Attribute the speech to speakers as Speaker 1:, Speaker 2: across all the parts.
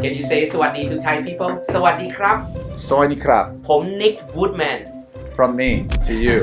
Speaker 1: Can you say สวัสดี to Thai people สวัสดีครับ
Speaker 2: สวัสดีครับ
Speaker 1: ผม Nick Woodman
Speaker 2: From me to you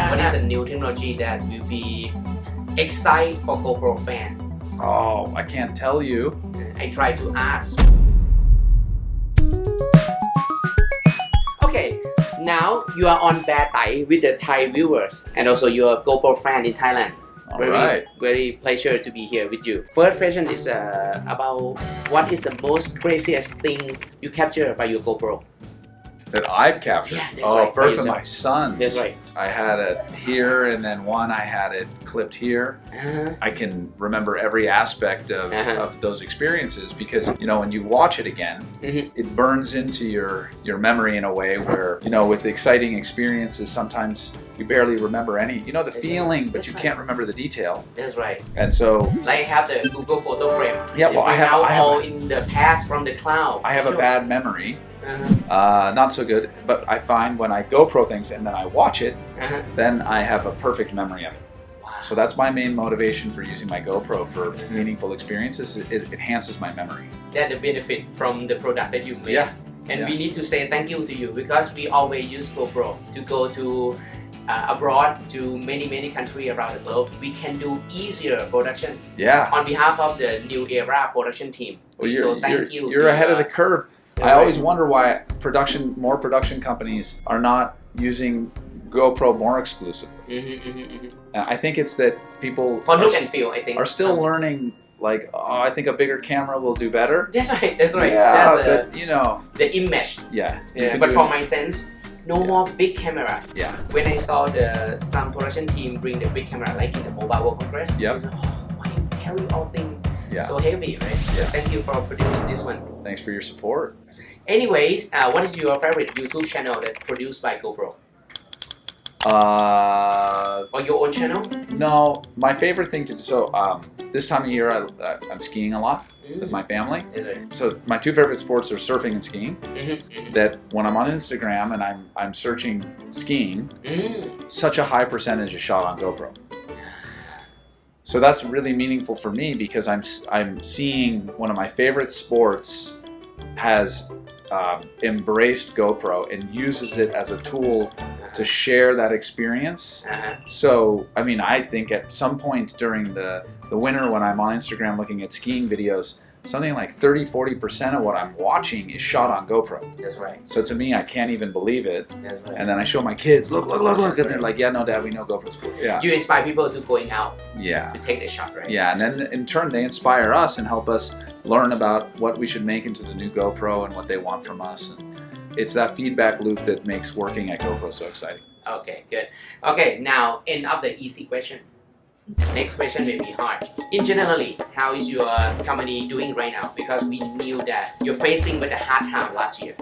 Speaker 1: What is a new technology that will be exciting for GoPro fan
Speaker 2: Oh I can't tell you
Speaker 1: I try to ask Okay now you are on beartai with the Thai viewers and also you are GoPro fan in Thailand Very pleasure to be here with you. First question is about what is the most craziest thing you capture by your GoPro?
Speaker 2: That I've captured?
Speaker 1: Yeah, that's right.
Speaker 2: Birth of my sons.
Speaker 1: That's right.
Speaker 2: I had it here and then one I had it clipped here. I can remember every aspect of those experiences because, you know, when you watch it again, it burns into your memory in a way where, you know, with exciting experiences, sometimes you barely remember any, you know, the feeling, but you can't remember the detail.
Speaker 1: That's right.
Speaker 2: And so...
Speaker 1: Like have the Google photo frame.
Speaker 2: Yeah, well, I have
Speaker 1: all in the past from the cloud.
Speaker 2: I have a bad memory. Not so good, but I find when I GoPro things and then I watch it, then I have a perfect memory of it.
Speaker 1: Wow.
Speaker 2: So that's my main motivation for using my GoPro for meaningful experiences. It enhances my memory.
Speaker 1: That's the benefit from the product that you made. And we need to say thank you to you because we always use GoPro to go to abroad to many countries around the globe. We can do easier production. On behalf of the New Era production team.
Speaker 2: Well,
Speaker 1: so thank you.
Speaker 2: You're ahead of the curve. I always wonder why more production companies are not using GoPro more exclusively. I think it's that people
Speaker 1: for look and feel, I think,
Speaker 2: are still learning. Like, oh, I think a bigger camera will do better.
Speaker 1: That's right. That's right.
Speaker 2: Yeah,
Speaker 1: that's
Speaker 2: but you know,
Speaker 1: the image. But for my sense, no more big camera. When I saw some production team bring the big camera, like in the Mobile World Congress, why you carry all things so heavy, right? Thank you for producing this one.
Speaker 2: Thanks for your support.
Speaker 1: Anyways, what is your favorite YouTube channel that produced by GoPro? Or your own channel?
Speaker 2: No, my favorite thing to do. So this time of year, I'm skiing a lot with my family. So my two favorite sports are surfing and skiing. That when I'm on Instagram and I'm searching skiing, such a high percentage is shot on GoPro. So that's really meaningful for me because I'm seeing one of my favorite sports has embraced GoPro and uses it as a tool to share that experience. So, I mean, I think at some point during the winter when I'm on Instagram looking at skiing videos, something like 30-40% of what I'm watching is shot on GoPro.
Speaker 1: That's right.
Speaker 2: So to me, I can't even believe it.
Speaker 1: That's right.
Speaker 2: And then I show my kids, look, and they're like, yeah, no, Dad, we know GoPro's cool.
Speaker 1: You inspire people to going out. To take the shot, right?
Speaker 2: And then in turn, they inspire us and help us learn about what we should make into the new GoPro and what they want from us. And it's that feedback loop that makes working at GoPro so exciting.
Speaker 1: Okay, good. Okay, now end of the easy question. Next question may be hard. In generally, how is your company doing right now? Because we knew that you're facing with a hard time last year.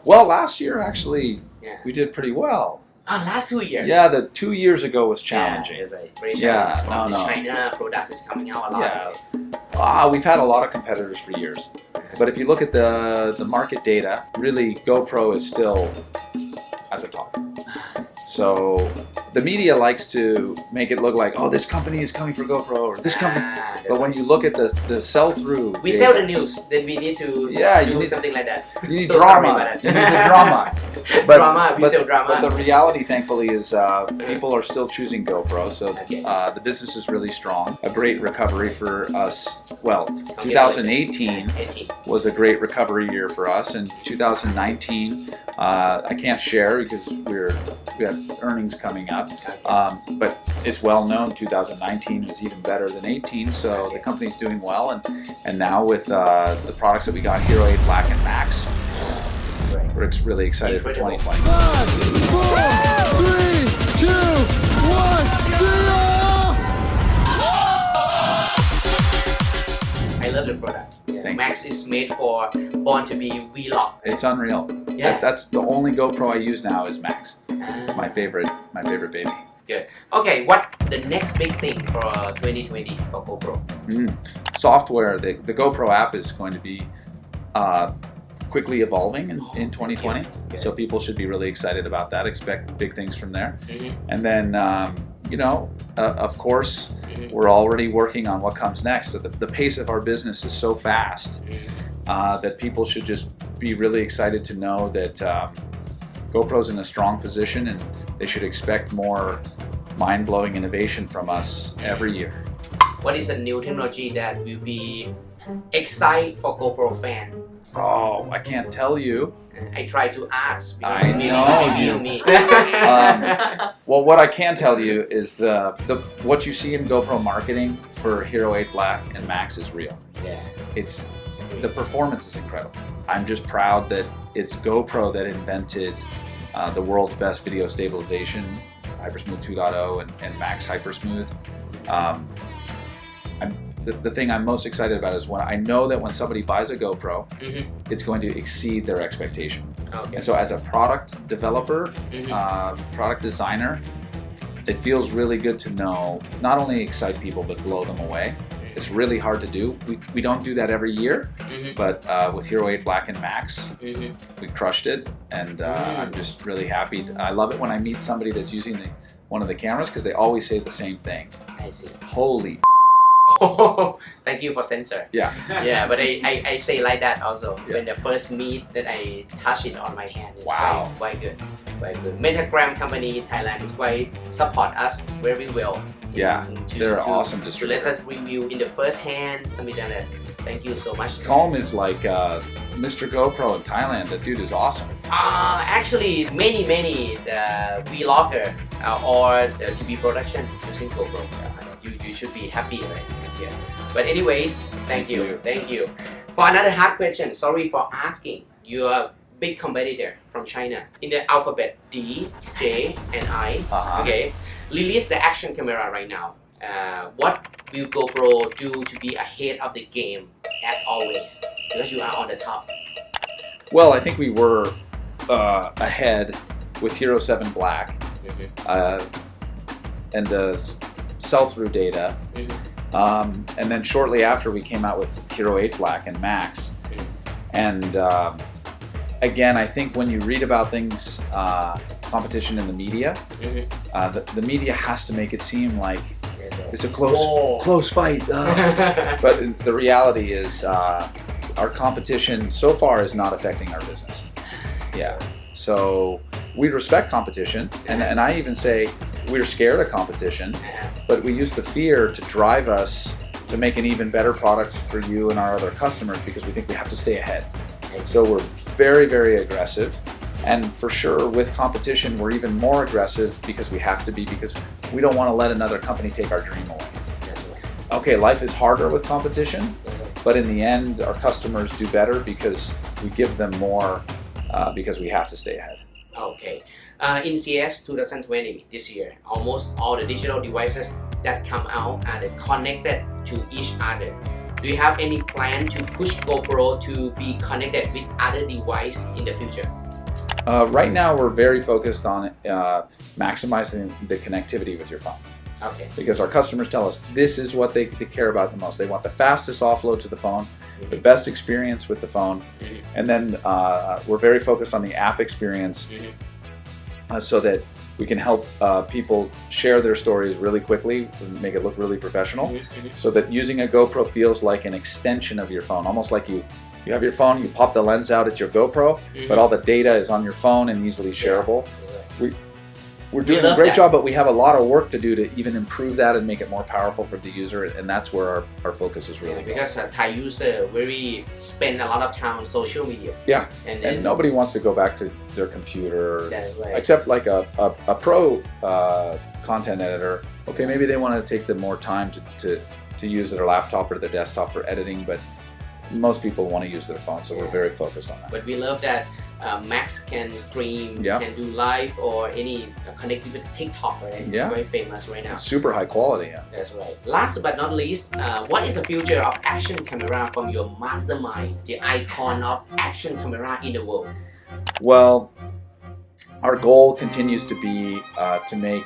Speaker 2: Well, last year actually we did pretty well.
Speaker 1: Last 2 years.
Speaker 2: The 2 years ago was challenging.
Speaker 1: Very challenging. The China product is coming out a lot.
Speaker 2: We've had a lot of competitors for years. But if you look at the market data, really GoPro is still at the top. So the media likes to make it look like, oh, this company is coming for GoPro or this company. But when you look at the sell-through,
Speaker 1: we sell the news. Then we need to do something like that.
Speaker 2: You need drama. You need the drama.
Speaker 1: We sell drama.
Speaker 2: But the reality, thankfully, is people are still choosing GoPro. So the business is really strong. A great recovery for us. Well, 2018 was a great recovery year for us, and 2019 I can't share because we have earnings coming up. But it's well known 2019 was even better than 18, so the company's doing well. And now with the products that we got, Hero 8 Black and Max, we're really excited for 2020.
Speaker 3: 5, 4, 3, 2, 1,
Speaker 1: I love the product. Max is made for born to be vlog.
Speaker 2: It's unreal. That's the only GoPro I use now is Max. It's my favorite baby.
Speaker 1: Good. Okay, what the next big thing for 2020 for GoPro?
Speaker 2: Software. The GoPro app is going to be quickly evolving in 2020. So people should be really excited about that. Expect big things from there. And then of course, we're already working on what comes next. So the pace of our business is so fast that people should just be really excited to know that GoPro's in a strong position and they should expect more mind-blowing innovation from us every year.
Speaker 1: What is a new technology that will be exciting for GoPro fan?
Speaker 2: Oh, I can't tell you.
Speaker 1: I try to ask.
Speaker 2: I know you.
Speaker 1: Me.
Speaker 2: Well, what I can tell you is the what you see in GoPro marketing for Hero 8 Black and Max is real.
Speaker 1: Yeah.
Speaker 2: It's the performance is incredible. I'm just proud that it's GoPro that invented the world's best video stabilization, Hypersmooth 2.0 and Max Hypersmooth. The thing I'm most excited about is when I know that when somebody buys a GoPro, it's going to exceed their expectation.
Speaker 1: Okay.
Speaker 2: And so as a product developer, product designer, it feels really good to know not only excite people but blow them away. It's really hard to do. We don't do that every year, but with Hero 8 Black and Max, we crushed it, and I'm just really happy. I love it when I meet somebody that's using one of the cameras because they always say the same thing.
Speaker 1: I see.
Speaker 2: Holy.
Speaker 1: Thank you for censor.
Speaker 2: Yeah.
Speaker 1: Yeah, but I say like that also.
Speaker 2: Yeah.
Speaker 1: When the first meet that I touch it on my hand is
Speaker 2: Wow.
Speaker 1: quite good. Quite good. Metagram company in Thailand is quite support us very well.
Speaker 2: Yeah, they're awesome
Speaker 1: to
Speaker 2: distributors.
Speaker 1: let us review in the first hand something like that. Thank you so much.
Speaker 2: Calm is like Mr. GoPro in Thailand. That dude is awesome.
Speaker 1: Actually, many vlogger or the TV production using GoPro. You should be happy, right? Yeah. But anyways, thank you. For another hard question, sorry for asking. Your big competitor from China in the alphabet D, J, and I. Okay, release the action camera right now. What will GoPro do to be ahead of the game as always? Because you are on the top.
Speaker 2: Well, I think we were ahead with Hero 7 Black and the sell-through data. And then shortly after we came out with Hero 8 Black and Max. And again, I think when you read about things, competition in the media, the media has to make it seem like it's a close fight. But the reality is our competition so far is not affecting our business. Yeah. So we respect competition, and I even say we're scared of competition, but we use the fear to drive us to make an even better product for you and our other customers because we think we have to stay ahead. So we're very aggressive, and for sure with competition we're even more aggressive because we have to be, because we don't want to let another company take our dream away. Okay, life is harder with competition, but in the end our customers do better because we give them more because we have to stay ahead.
Speaker 1: Okay. In CES 2020 this year, almost all the digital devices that come out are connected to each other. Do you have any plan to push GoPro to be connected with other devices in the future?
Speaker 2: Right now we're very focused on maximizing the connectivity with your phone.
Speaker 1: Okay.
Speaker 2: Because our customers tell us this is what they care about the most. They want the fastest offload to the phone, the best experience with the phone, and then we're very focused on the app experience so that we can help people share their stories really quickly and make it look really professional, so that using a GoPro feels like an extension of your phone, almost like you have your phone, you pop the lens out, it's your GoPro, but all the data is on your phone and easily shareable. We're doing a great job, but we have a lot of work to do to even improve that and make it more powerful for the user, and that's where our focus is really going.
Speaker 1: Because Thai user spend a lot of time on social media.
Speaker 2: Yeah, and nobody wants to go back to their computer,
Speaker 1: right.
Speaker 2: except like a pro content editor. Okay, maybe they want to take more time to use their laptop or their desktop for editing, but most people want to use their phone, so we're very focused on that.
Speaker 1: But we love that Max can stream, can do live or any connectivity with TikTok, right?
Speaker 2: Yeah.
Speaker 1: It's very famous right now.
Speaker 2: It's super high quality. Yeah.
Speaker 1: That's right. Last but not least, what is the future of action camera from your mastermind, the icon of action camera in the world?
Speaker 2: Well, our goal continues to be to make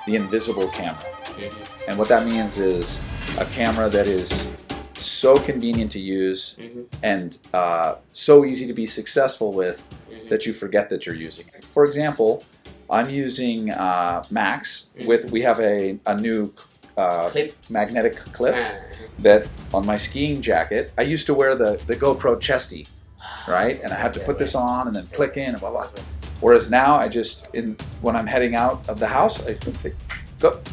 Speaker 2: the invisible camera. And what that means is a camera that is so convenient to use and so easy to be successful with that you forget that you're using it. For example, I'm using Max with we have a new
Speaker 1: clip
Speaker 2: magnetic clip that on my skiing jacket. I used to wear the GoPro chesty, right? And I had to put this on and then click in and blah blah. Whereas now I just when I'm heading out of the house, I click,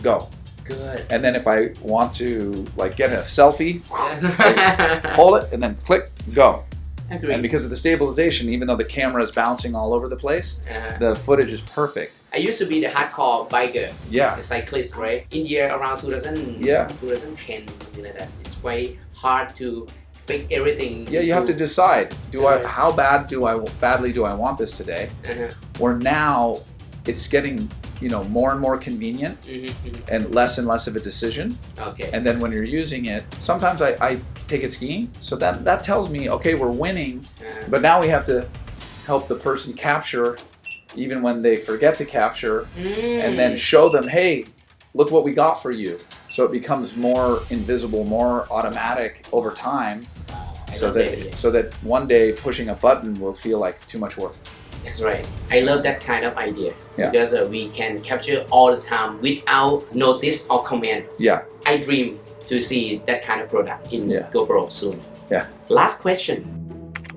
Speaker 2: go.
Speaker 1: Good.
Speaker 2: And then if I want to like get a selfie, I hold it and then click go.
Speaker 1: Agree.
Speaker 2: And because of the stabilization, even though the camera is bouncing all over the place, the footage is perfect.
Speaker 1: I used to be the hardcore biker,
Speaker 2: Yeah.
Speaker 1: the cyclist, right? In year around 2000,
Speaker 2: Yeah.
Speaker 1: 2010, something like that. It's quite hard to fit everything.
Speaker 2: Yeah, you have to decide. How badly do I want this today? Or now, it's getting more and more convenient and less of a decision.
Speaker 1: Okay.
Speaker 2: And then when you're using it, sometimes I take it skiing, so that tells me, okay, we're winning, but now we have to help the person capture even when they forget to capture, and then show them, hey, look what we got for you. So it becomes more invisible, more automatic over time, so that one day pushing a button will feel like too much work.
Speaker 1: That's right. I love that kind of idea.
Speaker 2: Yeah.
Speaker 1: Because we can capture all the time without notice or comment.
Speaker 2: Yeah.
Speaker 1: I dream to see that kind of product in GoPro soon.
Speaker 2: Yeah.
Speaker 1: Last question.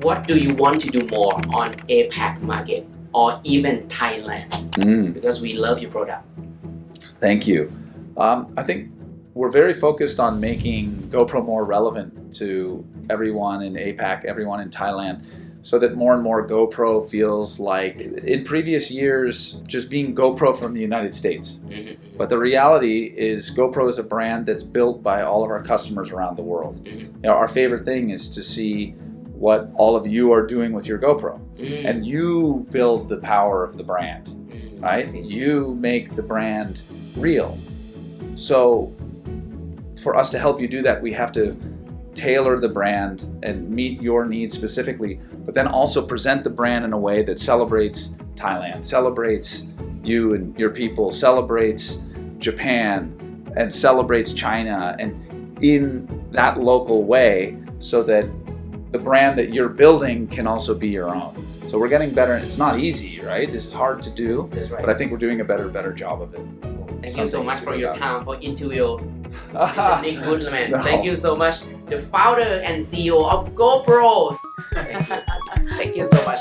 Speaker 1: What do you want to do more on APAC market or even Thailand? Because we love your product.
Speaker 2: Thank you. I think we're very focused on making GoPro more relevant to everyone in APAC, everyone in Thailand, so that more and more GoPro feels like, in previous years, just being GoPro from the United States. But the reality is GoPro is a brand that's built by all of our customers around the world. Our favorite thing is to see what all of you are doing with your GoPro. And you build the power of the brand, right? You make the brand real. So for us to help you do that, we have to tailor the brand and meet your needs specifically, but then also present the brand in a way that celebrates Thailand, celebrates you and your people, celebrates Japan, and celebrates China, and in that local way, so that the brand that you're building can also be your own. So we're getting better. It's not easy, right? This is hard to do,
Speaker 1: That's right.
Speaker 2: but I think we're doing a better job of it.
Speaker 1: Thank you so much for your time, for interview. Mr. Nick Woodman.
Speaker 2: No.
Speaker 1: Thank you so much, the founder and CEO of GoPro. Thank you so much.